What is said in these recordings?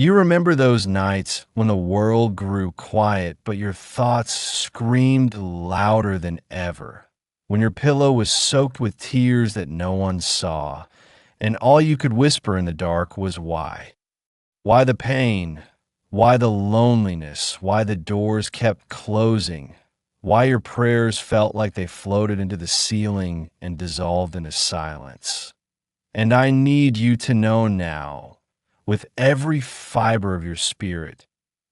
You remember those nights when the world grew quiet, but your thoughts screamed louder than ever. When your pillow was soaked with tears that no one saw, and all you could whisper in the dark was why. Why the pain? Why the loneliness? Why the doors kept closing? Why your prayers felt like they floated into the ceiling and dissolved into silence? And I need you to know now, with every fiber of your spirit,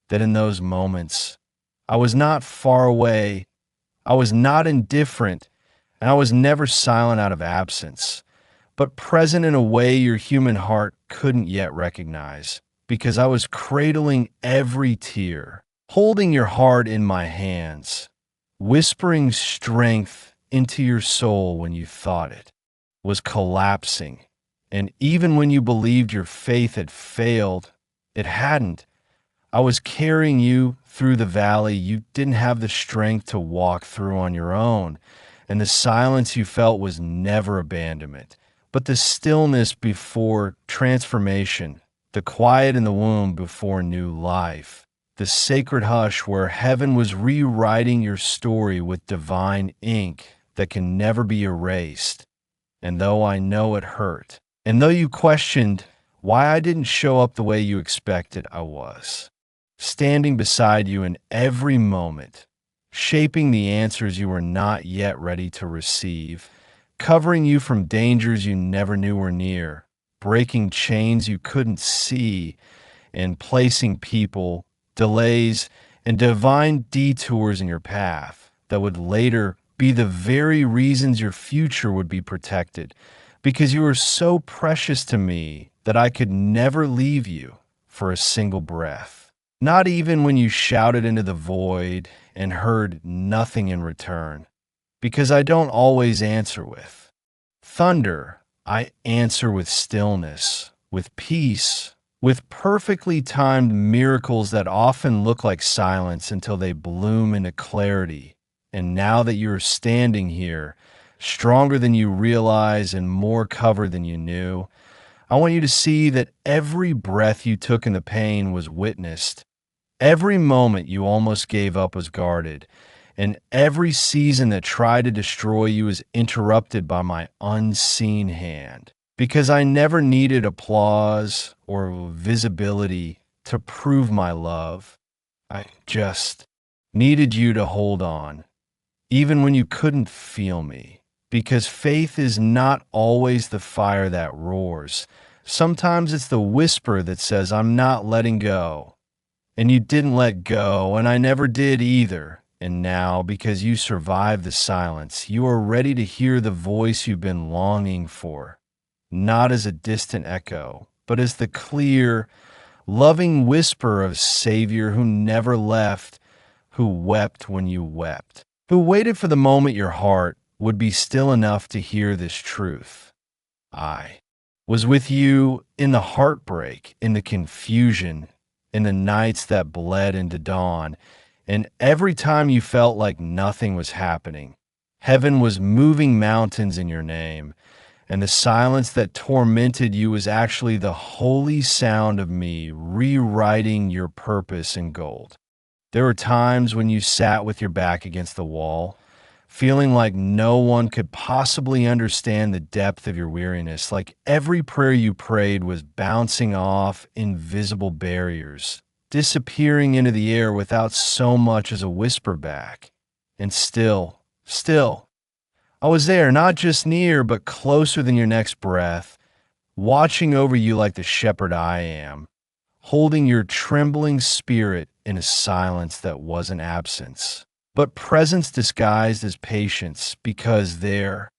that in those moments, I was not far away, I was not indifferent, and I was never silent out of absence, but present in a way your human heart couldn't yet recognize, because I was cradling every tear, holding your heart in my hands, whispering strength into your soul when you thought it was collapsing. And even when you believed your faith had failed, it hadn't. I was carrying you through the valley you didn't have the strength to walk through on your own. And the silence you felt was never abandonment, but the stillness before transformation, the quiet in the womb before new life, the sacred hush where heaven was rewriting your story with divine ink that can never be erased. And though I know it hurt, and though you questioned why I didn't show up the way you expected, I was standing beside you in every moment, shaping the answers you were not yet ready to receive, covering you from dangers you never knew were near, breaking chains you couldn't see, and placing people, delays, and divine detours in your path that would later be the very reasons your future would be protected, because you were so precious to me that I could never leave you for a single breath. Not even when you shouted into the void and heard nothing in return, because I don't always answer with thunder. I answer with stillness, with peace, with perfectly timed miracles that often look like silence until they bloom into clarity. And now that you're standing here, stronger than you realize and more covered than you knew, I want you to see that every breath you took in the pain was witnessed. Every moment you almost gave up was guarded, and every season that tried to destroy you was interrupted by my unseen hand. Because I never needed applause or visibility to prove my love. I just needed you to hold on, even when you couldn't feel me. Because faith is not always the fire that roars. Sometimes it's the whisper that says, I'm not letting go. And you didn't let go, and I never did either. And now, because you survived the silence, you are ready to hear the voice you've been longing for. Not as a distant echo, but as the clear, loving whisper of a Savior who never left, who wept when you wept, who waited for the moment your heart would be still enough to hear this truth. I was with you in the heartbreak, in the confusion, in the nights that bled into dawn, and every time you felt like nothing was happening, heaven was moving mountains in your name, and the silence that tormented you was actually the holy sound of me rewriting your purpose in gold. There were times when you sat with your back against the wall, feeling like no one could possibly understand the depth of your weariness, like every prayer you prayed was bouncing off invisible barriers, disappearing into the air without so much as a whisper back. And still, I was there, not just near, but closer than your next breath, watching over you like the shepherd I am, holding your trembling spirit in a silence that wasn't absence, but presence disguised as patience, because there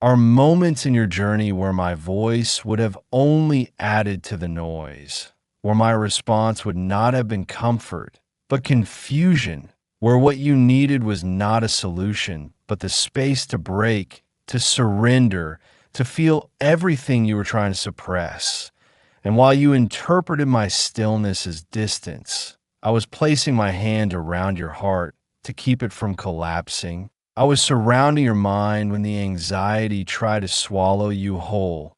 are moments in your journey where my voice would have only added to the noise, where my response would not have been comfort, but confusion, where what you needed was not a solution, but the space to break, to surrender, to feel everything you were trying to suppress. And while you interpreted my stillness as distance, I was placing my hand around your heart to keep it from collapsing. I was surrounding your mind when the anxiety tried to swallow you whole.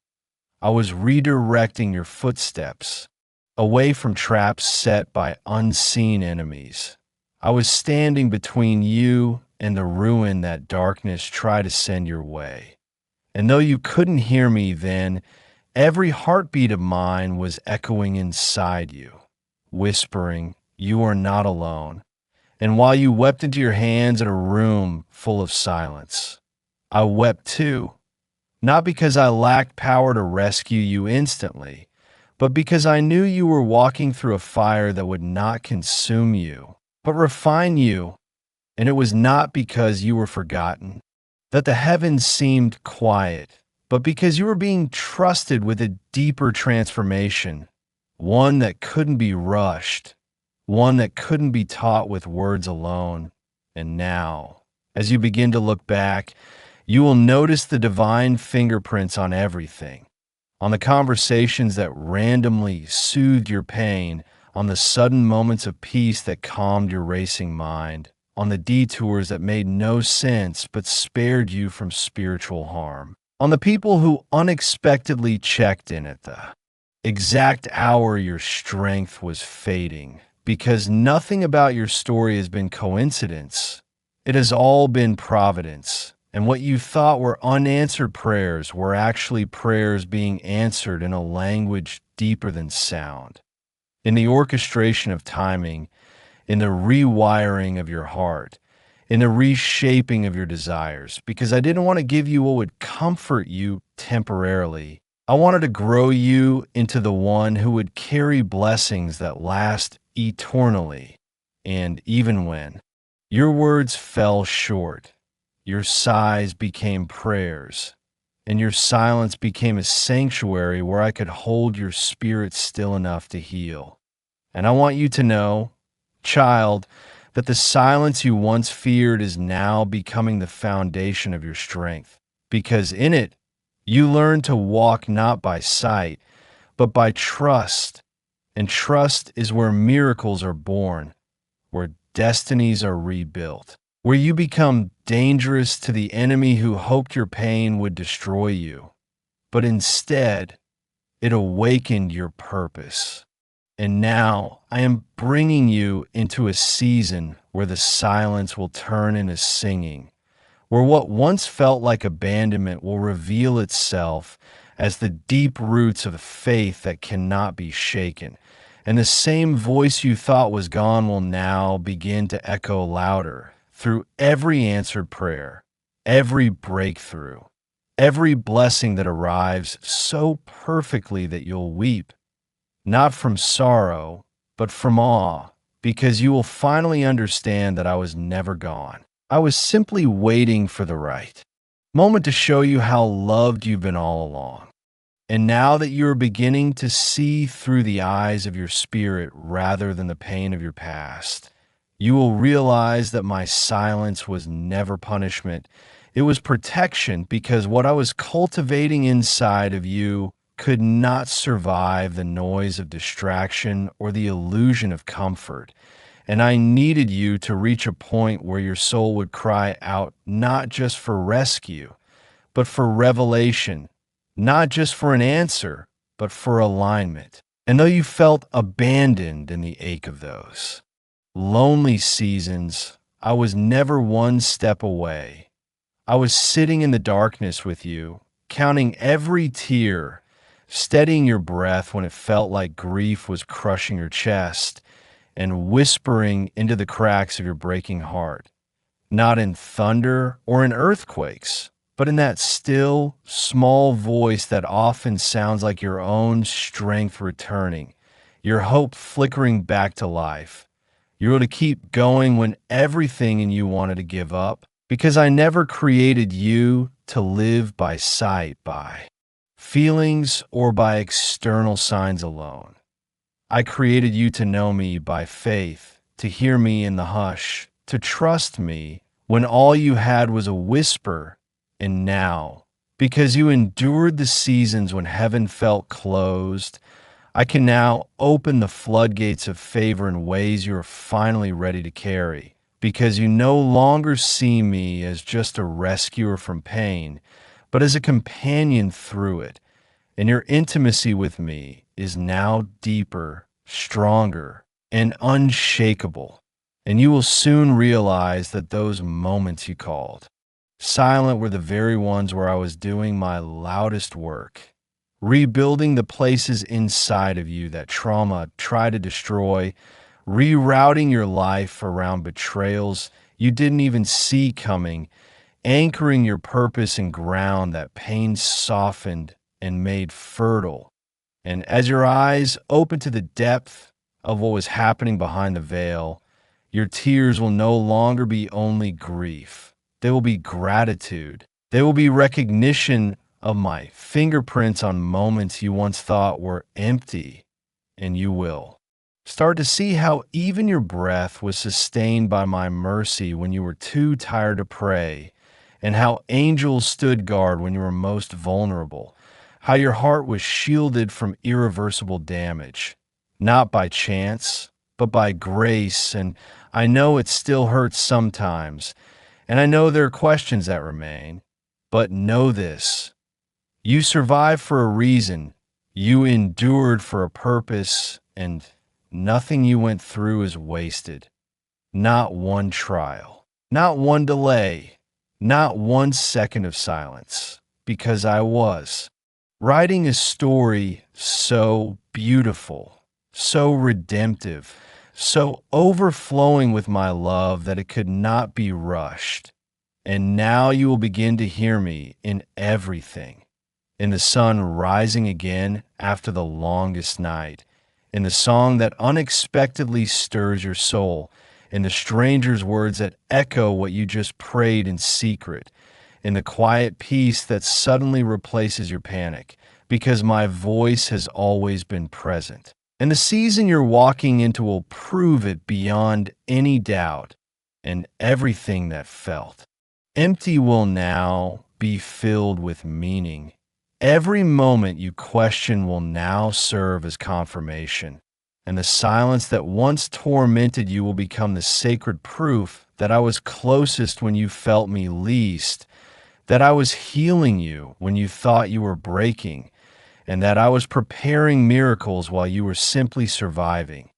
I was redirecting your footsteps, away from traps set by unseen enemies. I was standing between you and the ruin that darkness tried to send your way. And though you couldn't hear me then, every heartbeat of mine was echoing inside you, whispering, "You are not alone." And while you wept into your hands in a room full of silence, I wept too, not because I lacked power to rescue you instantly, but because I knew you were walking through a fire that would not consume you, but refine you. And it was not because you were forgotten, that the heavens seemed quiet, but because you were being trusted with a deeper transformation, one that couldn't be rushed, one that couldn't be taught with words alone. And now, as you begin to look back, you will notice the divine fingerprints on everything, on the conversations that randomly soothed your pain, on the sudden moments of peace that calmed your racing mind, on the detours that made no sense but spared you from spiritual harm, on the people who unexpectedly checked in at the exact hour your strength was fading. Because nothing about your story has been coincidence. It has all been providence. And what you thought were unanswered prayers were actually prayers being answered in a language deeper than sound. In the orchestration of timing, in the rewiring of your heart, in the reshaping of your desires, because I didn't want to give you what would comfort you temporarily. I wanted to grow you into the one who would carry blessings that last eternally. And even when your words fell short, your sighs became prayers, and your silence became a sanctuary where I could hold your spirit still enough to heal. And I want you to know, child, that the silence you once feared is now becoming the foundation of your strength, because in it, you learn to walk not by sight, but by trust. And trust is where miracles are born, where destinies are rebuilt, where you become dangerous to the enemy who hoped your pain would destroy you. But instead, it awakened your purpose. And now I am bringing you into a season where the silence will turn into singing, where what once felt like abandonment will reveal itself as the deep roots of faith that cannot be shaken. And the same voice you thought was gone will now begin to echo louder through every answered prayer, every breakthrough, every blessing that arrives so perfectly that you'll weep, not from sorrow, but from awe, because you will finally understand that I was never gone. I was simply waiting for the right moment to show you how loved you've been all along. And now that you are beginning to see through the eyes of your spirit rather than the pain of your past, you will realize that my silence was never punishment. It was protection, because what I was cultivating inside of you could not survive the noise of distraction or the illusion of comfort. And I needed you to reach a point where your soul would cry out not just for rescue, but for revelation, not just for an answer, but for alignment. And though you felt abandoned in the ache of those lonely seasons, I was never one step away. I was sitting in the darkness with you, counting every tear, steadying your breath when it felt like grief was crushing your chest, and whispering into the cracks of your breaking heart, not in thunder or in earthquakes, but in that still, small voice that often sounds like your own strength returning, your hope flickering back to life. You're able to keep going when everything in you wanted to give up, because I never created you to live by sight, by feelings, or by external signs alone. I created you to know me by faith, to hear me in the hush, to trust me when all you had was a whisper. And now, because you endured the seasons when heaven felt closed, I can now open the floodgates of favor in ways you are finally ready to carry, because you no longer see me as just a rescuer from pain, but as a companion through it. And your intimacy with me is now deeper, stronger, and unshakable. And you will soon realize that those moments you called silent were the very ones where I was doing my loudest work, rebuilding the places inside of you that trauma tried to destroy, rerouting your life around betrayals you didn't even see coming, anchoring your purpose in ground that pain softened and made fertile. And as your eyes open to the depth of what was happening behind the veil, your tears will no longer be only grief. They will be gratitude. They will be recognition of my fingerprints on moments you once thought were empty. And you will start to see how even your breath was sustained by my mercy when you were too tired to pray, and how angels stood guard when you were most vulnerable, how your heart was shielded from irreversible damage, not by chance, but by grace. And I know it still hurts sometimes, and I know there are questions that remain, but know this: you survived for a reason, you endured for a purpose, and nothing you went through is wasted. Not one trial, not one delay, not 1 second of silence, because I was writing a story so beautiful, so redemptive, so overflowing with my love that it could not be rushed. And now you will begin to hear me in everything, in the sun rising again after the longest night, in the song that unexpectedly stirs your soul, in the stranger's words that echo what you just prayed in secret, in the quiet peace that suddenly replaces your panic, because my voice has always been present. And the season you're walking into will prove it beyond any doubt, and everything that felt empty will now be filled with meaning. Every moment you question will now serve as confirmation, and the silence that once tormented you will become the sacred proof that I was closest when you felt me least, that I was healing you when you thought you were breaking, and that I was preparing miracles while you were simply surviving.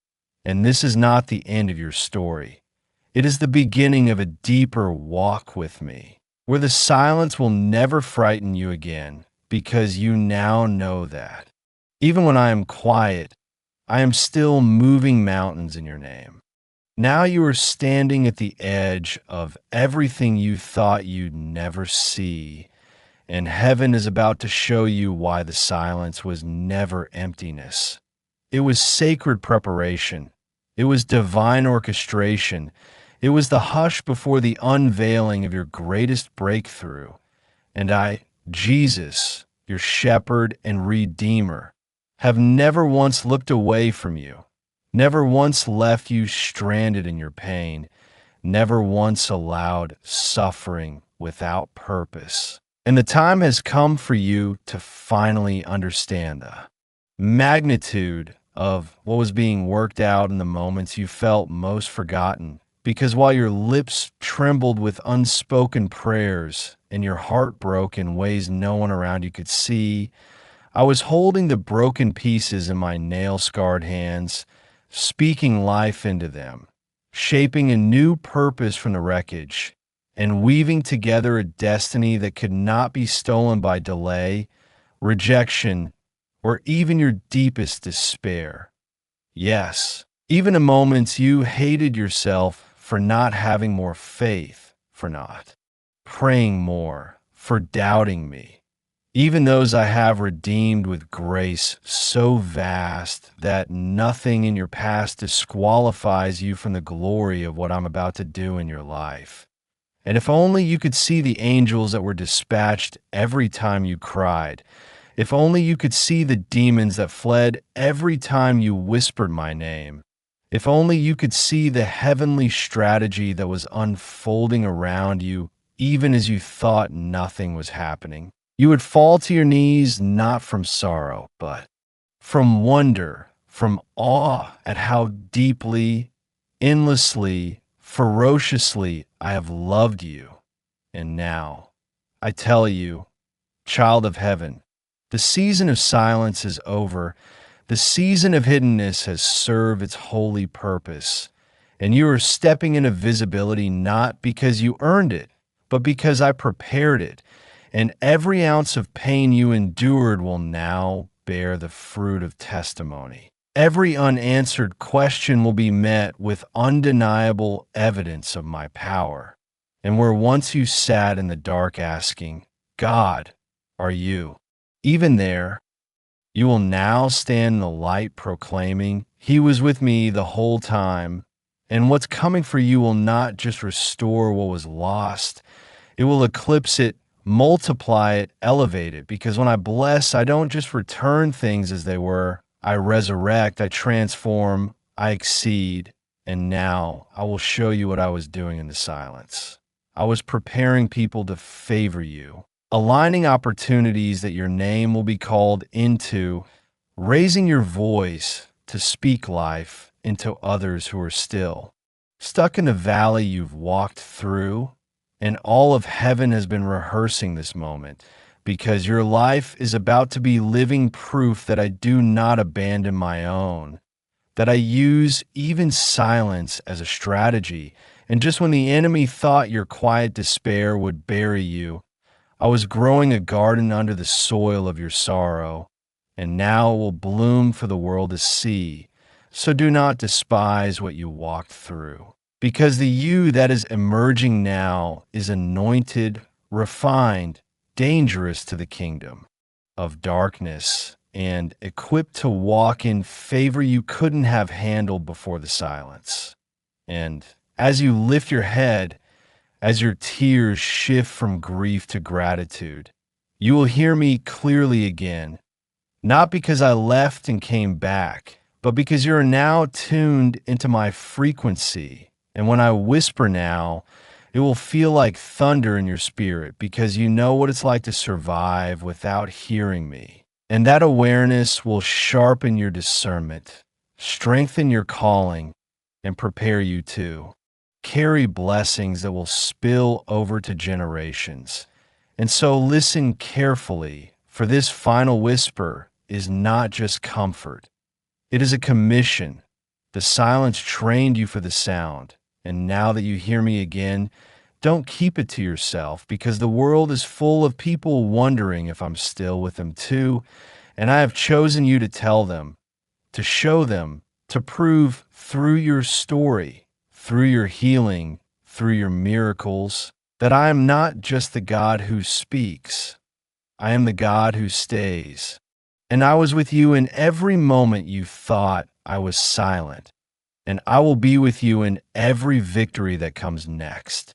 And this is not the end of your story. It is the beginning of a deeper walk with me, where the silence will never frighten you again, because you now know that even when I am quiet, I am still moving mountains in your name. Now you are standing at the edge of everything you thought you'd never see, and heaven is about to show you why the silence was never emptiness. It was sacred preparation. It was divine orchestration. It was the hush before the unveiling of your greatest breakthrough. And I, Jesus, your shepherd and redeemer, have never once looked away from you, never once left you stranded in your pain, never once allowed suffering without purpose. And the time has come for you to finally understand the magnitude of what was being worked out in the moments you felt most forgotten. Because while your lips trembled with unspoken prayers and your heart broke in ways no one around you could see, I was holding the broken pieces in my nail-scarred hands, speaking life into them, shaping a new purpose from the wreckage, and weaving together a destiny that could not be stolen by delay, rejection, or even your deepest despair. Yes, even in moments you hated yourself for not having more faith, for not praying more, for doubting me. Even those I have redeemed with grace so vast that nothing in your past disqualifies you from the glory of what I'm about to do in your life. And if only you could see the angels that were dispatched every time you cried. If only you could see the demons that fled every time you whispered my name. If only you could see the heavenly strategy that was unfolding around you even as you thought nothing was happening. You would fall to your knees not from sorrow, but from wonder, from awe at how deeply, endlessly, ferociously I have loved you. And now, I tell you, child of heaven, the season of silence is over. The season of hiddenness has served its holy purpose, and you are stepping into visibility not because you earned it, but because I prepared it, and every ounce of pain you endured will now bear the fruit of testimony. Every unanswered question will be met with undeniable evidence of my power. And where once you sat in the dark asking, God, are you? Even there, you will now stand in the light proclaiming, He was with me the whole time. And what's coming for you will not just restore what was lost, it will eclipse it, multiply it, elevate it. Because when I bless, I don't just return things as they were, I resurrect, I transform, I exceed. And now I will show you what I was doing in the silence. I was preparing people to favor you, aligning opportunities that your name will be called into, raising your voice to speak life into others who are still stuck in the valley you've walked through. And all of heaven has been rehearsing this moment because your life is about to be living proof that I do not abandon my own, that I use even silence as a strategy. And just when the enemy thought your quiet despair would bury you, I was growing a garden under the soil of your sorrow, and now it will bloom for the world to see. So do not despise what you walked through, because the you that is emerging now is anointed, refined, dangerous to the kingdom of darkness, and equipped to walk in favor you couldn't have handled before the silence. And as you lift your head, as your tears shift from grief to gratitude, you will hear me clearly again, not because I left and came back, but because you are now tuned into my frequency. And when I whisper now, it will feel like thunder in your spirit because you know what it's like to survive without hearing me. And that awareness will sharpen your discernment, strengthen your calling, and prepare you to carry blessings that will spill over to generations. And so listen carefully, for this final whisper is not just comfort. It is a commission. The silence trained you for the sound. And now that you hear me again, don't keep it to yourself, because the world is full of people wondering if I'm still with them too. And I have chosen you to tell them, to show them, to prove through your story, through your healing, through your miracles, that I am not just the God who speaks. I am the God who stays. And I was with you in every moment you thought I was silent. And I will be with you in every victory that comes next.